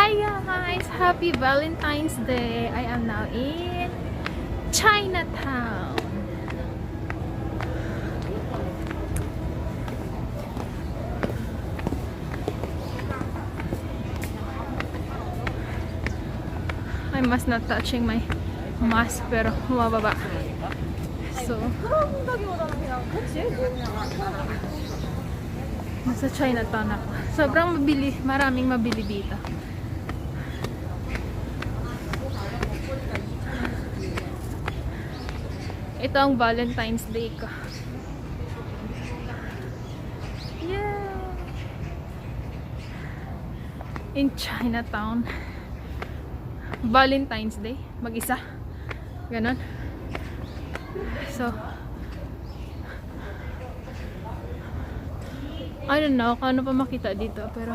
Hi guys! Happy Valentine's Day! I am now in Chinatown. I must not touching my mask pero bumababa. So, nasa Chinatown ako. Sobrang mabili, maraming mabili dito. Ito ang Valentine's Day ko. Yeah! In Chinatown. Valentine's Day. Mag-isa. Ganon. So, I don't know kung ano pa makita dito, pero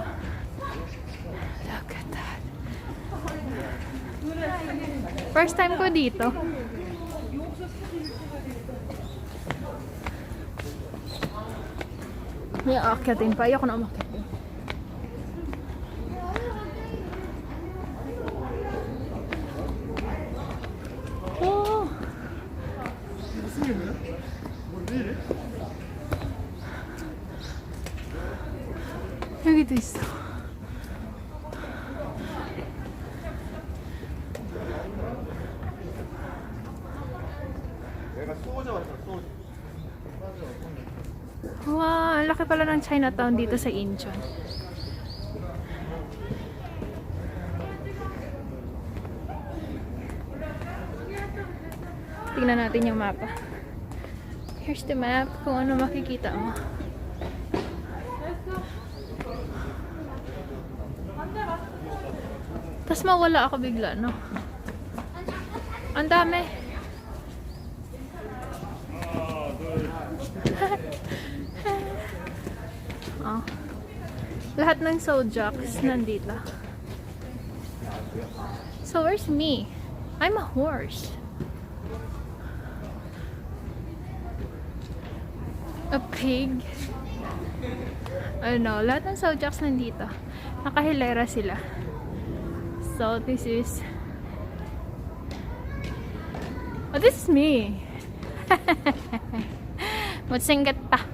look at that. First time ko dito. May aakyatin pa. Ayoko na umakyatin. Oh! 여기도 있어. 내가 수호자 왔다, 수호자. Wow, ang laki pala ng Chinatown dito sa Incheon. Tingnan natin yung mapa. Here's the map kung ano makikita mo. Tapos mawala ako bigla, no? Ang dami. Oh. Lahat ng Sojaks nandito. So where's me? I'm a horse. A pig. I don't know. Lahat ng Sojaks nandito. Nakahilera sila. So this is... Oh, this is me. Matsinggat pa.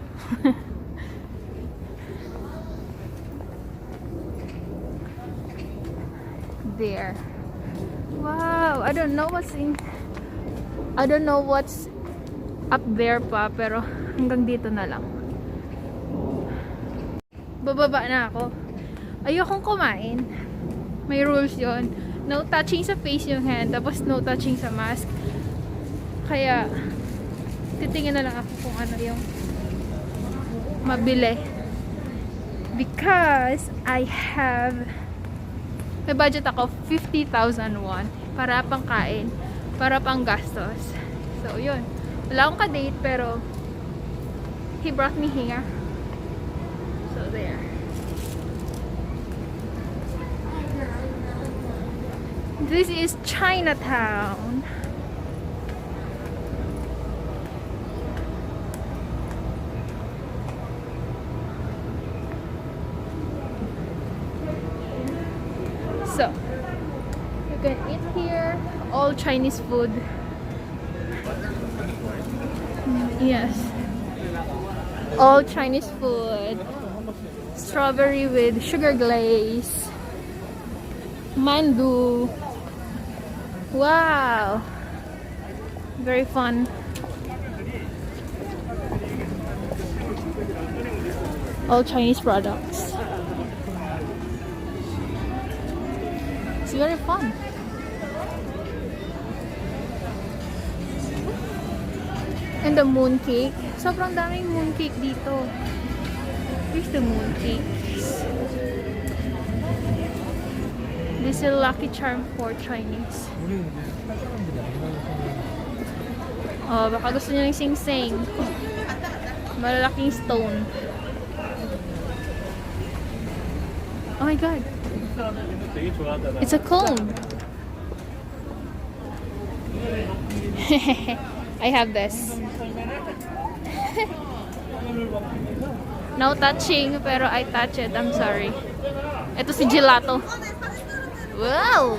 There. Wow, I don't know what's up there pa, pero hanggang dito na lang. Bababa na ako. Ayokong kumain. May rules yon. No touching sa face yung hand, tapos no touching sa mask. Kaya titingin na lang ako kung ano yung mabili. Because may budget ako 50,000 won para pang kain, para pang gastos. So, yun. Wala akong ka-date pero he brought me here. So, there. This is Chinatown. So, you can eat here. All Chinese food. Yes. All Chinese food. Strawberry with sugar glaze. Mandu. Wow. Very fun. All Chinese products. It's very fun. And the mooncake. Sobrang daming mooncake dito. Here's the mooncakes. This is a lucky charm for Chinese. Oh, baka gusto niya ng sing-sing. Malalaking stone. Oh my god. It's a cone. I have this. No touching, pero I touch it. I'm sorry. Ito si gelato. Wow!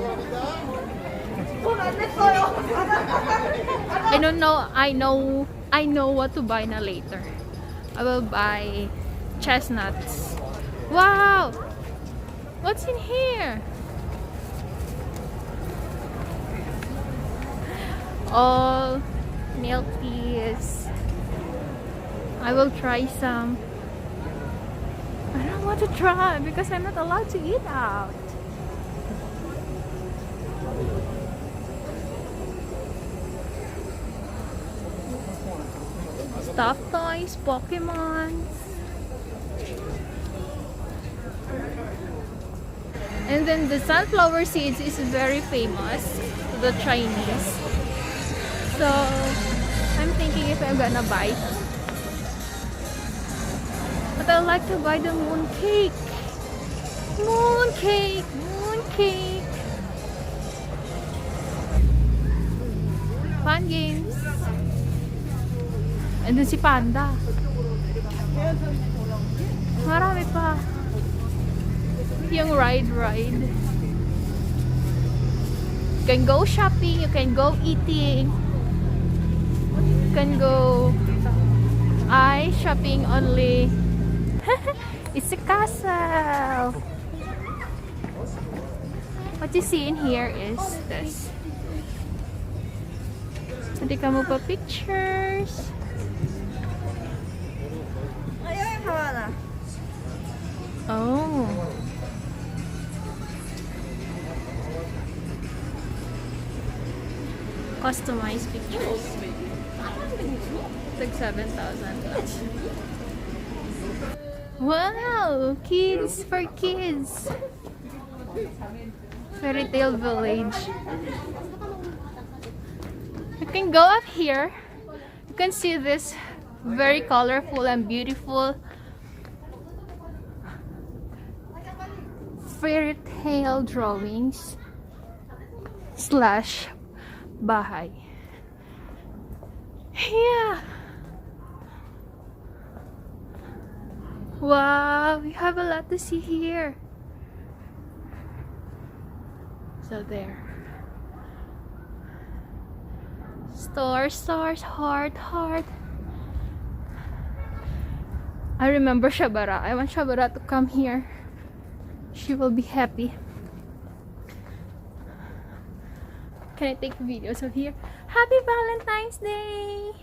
I don't know. I know what to buy na later. I will buy chestnuts. Wow! What's in here? All milk teas. I will try some. I don't want to try because I'm not allowed to eat out. Stuffed toys, Pokemon. And then the sunflower seeds is very famous to the Chinese. So I'm thinking if I'm gonna buy. But I like to buy the moon cake. Moon cake, moon cake. Fun games. And then si Panda. Marami pa. Yung ride. You can go shopping, you can go eating. You can go shopping only. It's a castle. What you see in here is this. Pwede ka mo pa pictures. Oh. Customized pictures. Like 7,000. Wow! Kids for kids. Fairy Tale Village. You can go up here. You can see this very colorful and beautiful fairy tale drawings / bahay. Yeah. Wow, we have a lot to see here. So there. Stars, heart. I remember Shabara. I want Shabara to come here. She will be happy. Can I take videos of here? Happy Valentine's Day!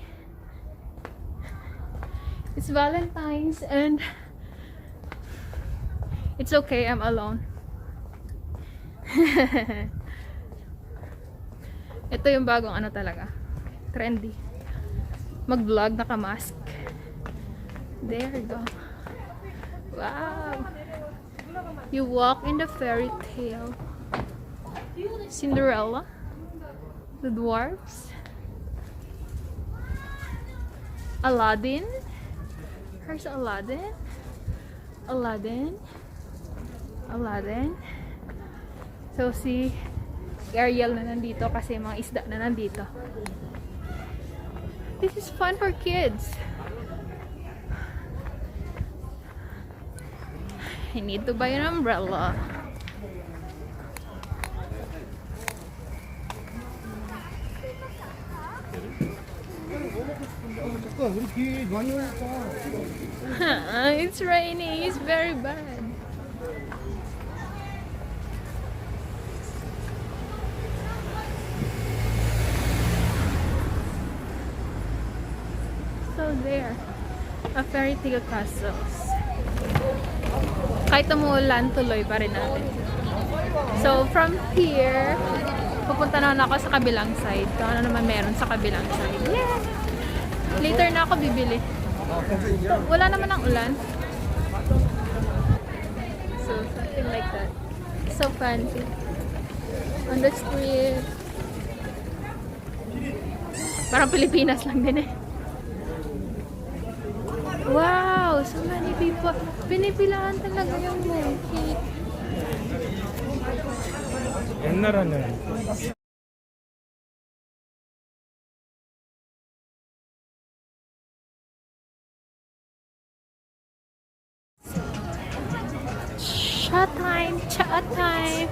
It's Valentine's and it's okay, I'm alone. Ito yung bagong ano talaga. Trendy. Mag-vlog naka-mask. There you go. Wow! You walk in the fairy tale. Cinderella. The dwarfs. Aladdin. Here's Aladdin. So si Ariel na nandito kasi mga isda na nandito. This is fun for kids. I need to buy an umbrella. It's raining. It's very bad. So there, a fairy tale castles. Kahit umuulan, tuloy pa rin natin. So from here, pupunta na ako sa kabilang side. Kung ano naman meron sa kabilang side. Yeah! Later na ako bibili. Wala naman ang ulan. So something like that. So fancy. On the street. Parang Pilipinas lang din eh. Wow! So many people. Pinipilaan talaga yung mooncake. 옛날에는 Chat time! Chat time!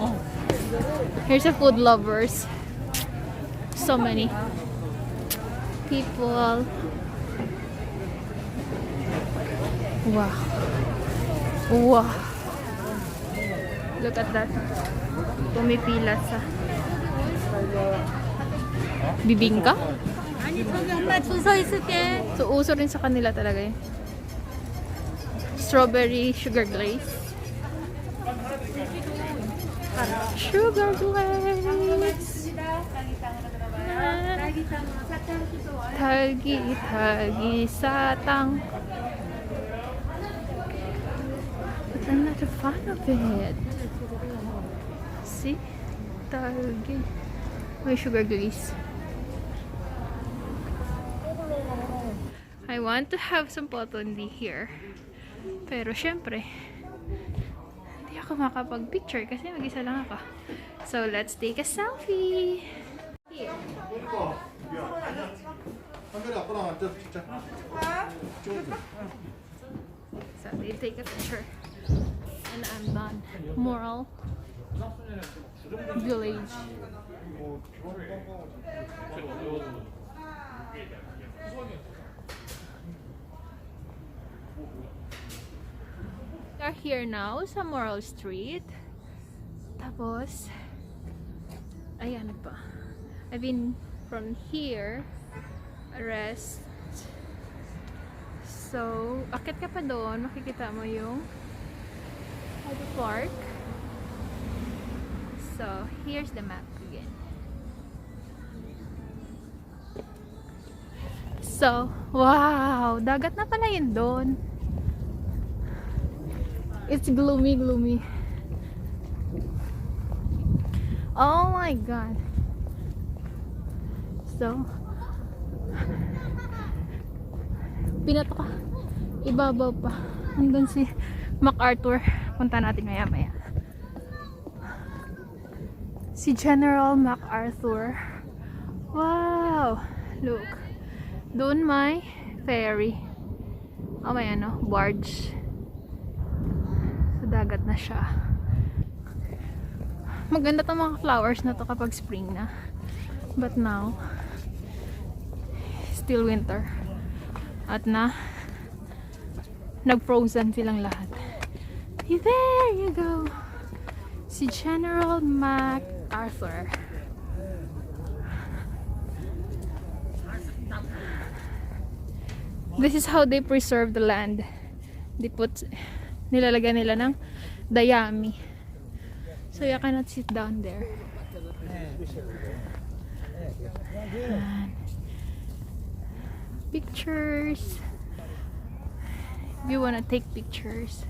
Here's a food lovers. So many people. Wow. Wow. Look at that. Pumipila sa bibingka. So, uso rin sa kanila talaga yun. Strawberry sugar glaze. Sugar glaze. Tagi satang. But I'm not a fan of it. See? Tagi. May sugar glaze. I want to have some potondi here. Pero syempre, hindi ako makapag-picture kasi mag-isa lang ako. So, let's take a selfie. Here. So, they take a picture. And I'm done. Moral village. We are here now sa Moral Street. Tapos, ayan pa. I've been from here, rest. So, akit ka pa doon, makikita mo yung park. So, here's the map again. So, wow! Dagat na pala yun doon. It's gloomy, gloomy. Oh my god. So, pinato ka. Ibabaw pa. Hanggang si MacArthur. Punta natin maya maya. Si General MacArthur. Wow! Look. Doon may ferry. Oh, may ano, barge. Sa dagat na siya. Maganda tong mga flowers na to kapag spring na. But now, still winter. At nag-frozen silang lahat. There you go. Si General MacArthur. This is how they preserve the land. Nilalagyan nila ng dayami. So you cannot sit down there. And pictures. If you wanna take pictures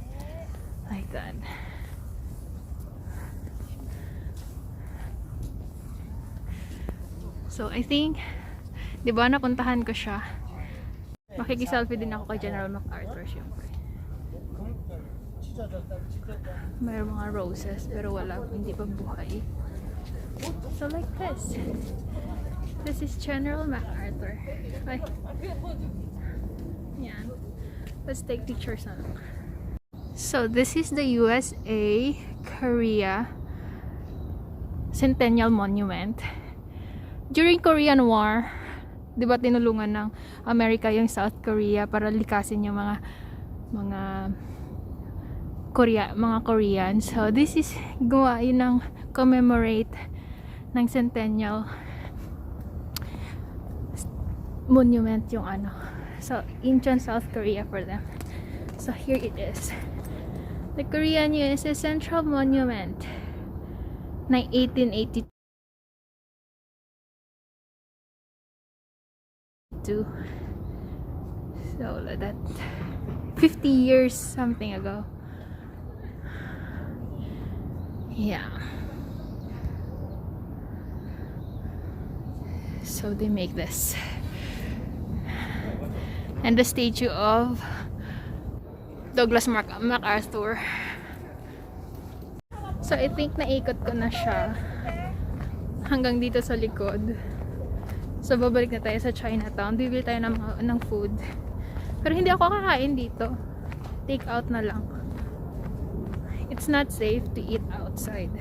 like that. So I think, di ba napuntahan ko siya. Makikiselfie din ako kay General MacArthur syempre. Mayroong mga roses pero hindi pa buhay. So like this. This is General MacArthur. Ay. Yan. Let's take pictures na lang. So this is the USA Korea Centennial Monument. During Korean War, di ba tinulungan ng Amerika yung South Korea para likasin yung mga Koreans. So this is gawa yun ng commemorate ng Centennial Monument yung ano. So INCHEON South Korea for them. So here it is. The Korean USA Central Monument na 1882. So that 50 years something ago. Yeah. So they make this. And the statue of Douglas MacArthur. So I think naikot ko na siya hanggang dito sa likod. So babalik na tayo sa Chinatown. Bibili tayo ng food. Pero hindi ako kakain dito. Take out na lang. It's not safe to eat outside.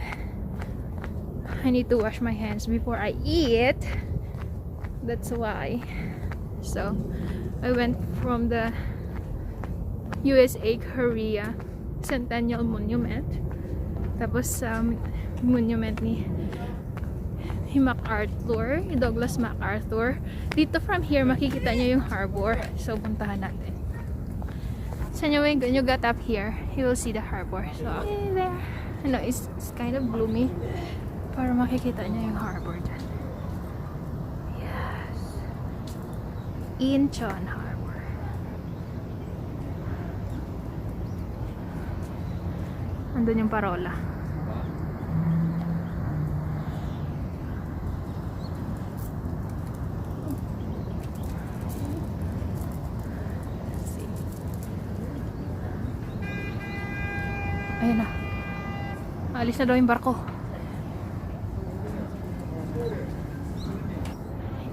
I need to wash my hands before I eat. That's why. So, I went from the USA Korea Centennial Monument. Tapos sa monument ni MacArthur, Douglas MacArthur. Dito from here, makikita nyo yung harbor. So, puntahan natin. So, anyway, when you get up here, you will see the harbor. So, okay, there. Ano, it's kind of gloomy. Para makikita nyo yung harbor dyan. Yes. Incheon Harbor. Andun yung parola. Ayun na. Alis na daw yung barko.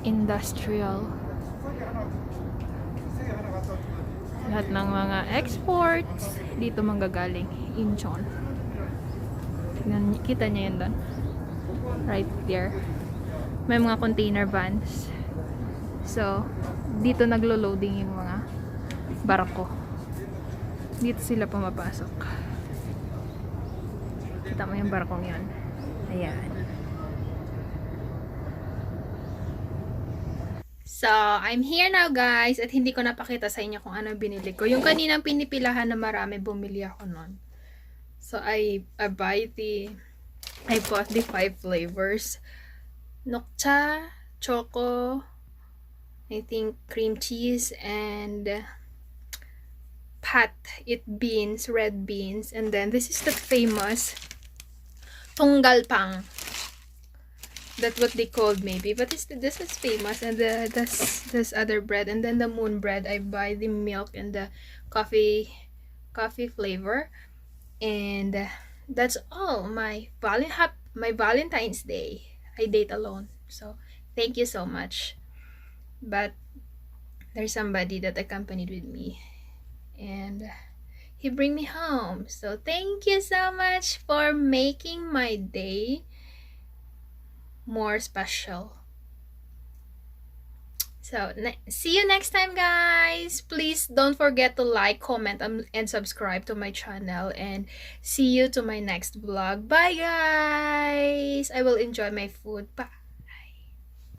Industrial. Lahat ng mga exports dito manggagaling. Incheon. Kita niyo yun doon. Right there. May mga container vans. So, dito naglo-loading yung mga barko. Dito sila pumapasok. Kita mo yung barkong yun. Ayan. So, I'm here now guys. At hindi ko napakita sa inyo kung ano binili ko. Yung kaninang pinipilahan na marami, bumili ako nun. So, I bought the 5 flavors. Nokcha, choco, I think cream cheese, and pat, beans, red beans. And then, this is the famous tunggal pang. That's what they called maybe, but this is famous. And this other bread, and then the moon bread. I buy the milk and the coffee flavor, and that's all. My Valentine's Day. I date alone, so thank you so much. But there's somebody that accompanied with me, and he bring me home. So thank you so much for making my day more special. So, see you next time, guys. Please don't forget to like, comment, and subscribe to my channel. And see you to my next vlog. Bye, guys. I will enjoy my food. Bye.